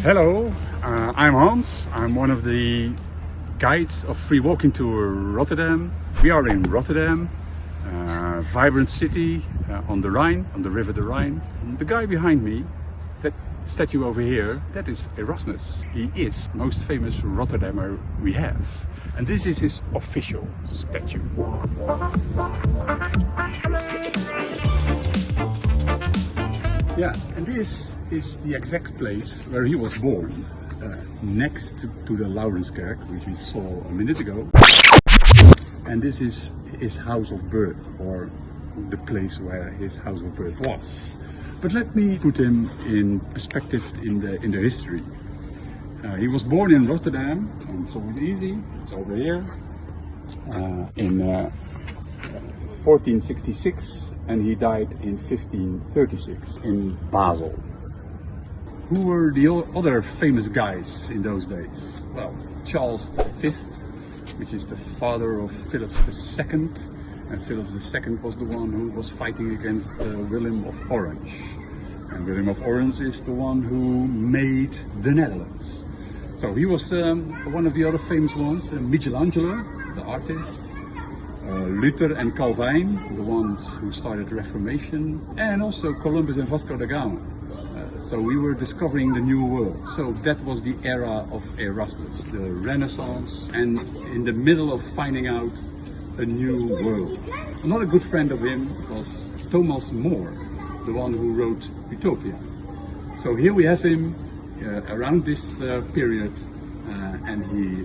Hello, I'm Hans. I'm one of the guides of Free Walking Tour Rotterdam. We are in Rotterdam, vibrant city on the Rhine, on the river the Rhine. And the guy behind me, that statue over here, that is Erasmus. He is the most famous Rotterdammer we have. And this is his official statue. Yeah, and this is the exact place where he was born, next to the Laurenskerk, which we saw a minute ago. And this is his house of birth, or the place where his house of birth was. But let me put him in perspective in the history. He was born in Rotterdam, and so it's easy, it's over here, in 1466, and he died in 1536 in Basel. Who were the other famous guys in those days? Well, Charles V, which is the father of Philip II, and Philip II was the one who was fighting against William of Orange. And William of Orange is the one who made the Netherlands. So he was one of the other famous ones, Michelangelo, the artist, Luther and Calvin, the ones who started the Reformation, and also Columbus and Vasco da Gama. So we were discovering the new world. So that was the era of Erasmus, the Renaissance, and in the middle of finding out a new world. Another good friend of him was Thomas More, the one who wrote Utopia. So here we have him around this period, and he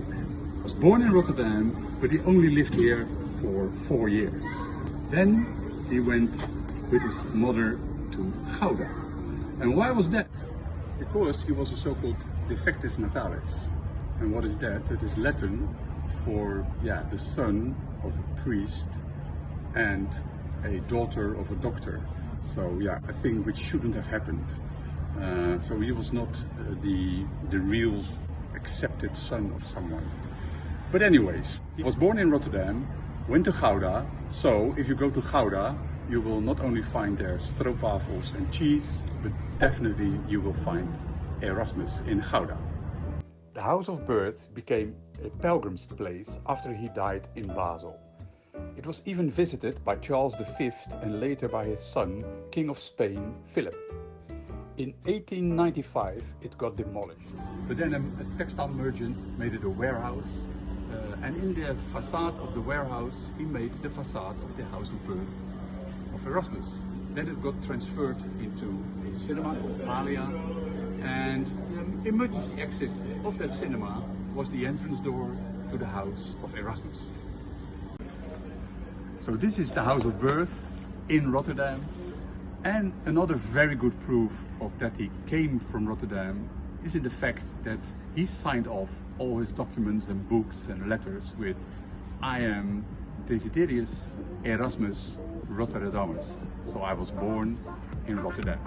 was born in Rotterdam, but he only lived here for 4 years. Then he went with his mother to Gouda. And why was that? Because he was a so-called defectus natalis. And what is that? That is Latin for, the son of a priest and a daughter of a doctor. So a thing which shouldn't have happened. So he was not the real accepted son of someone. But anyways, he was born in Rotterdam, went to Gouda. So if you go to Gouda, you will not only find there stroopwafels and cheese, but definitely you will find Erasmus in Gouda. The house of birth became a pilgrim's place after he died in Basel. It was even visited by Charles V and later by his son, King of Spain, Philip. In 1895 it got demolished. But then a textile merchant made it a warehouse, and in the facade of the warehouse he made the facade of the house of birth of Erasmus. Then it got transferred into a cinema called Thalia, and the emergency exit of that cinema was the entrance door to the house of Erasmus. So this is the house of birth in Rotterdam, and another very good proof of that he came from Rotterdam is in the fact that he signed off all his documents and books and letters with "I am Desiderius Erasmus Rotterdammus." So I was born in Rotterdam.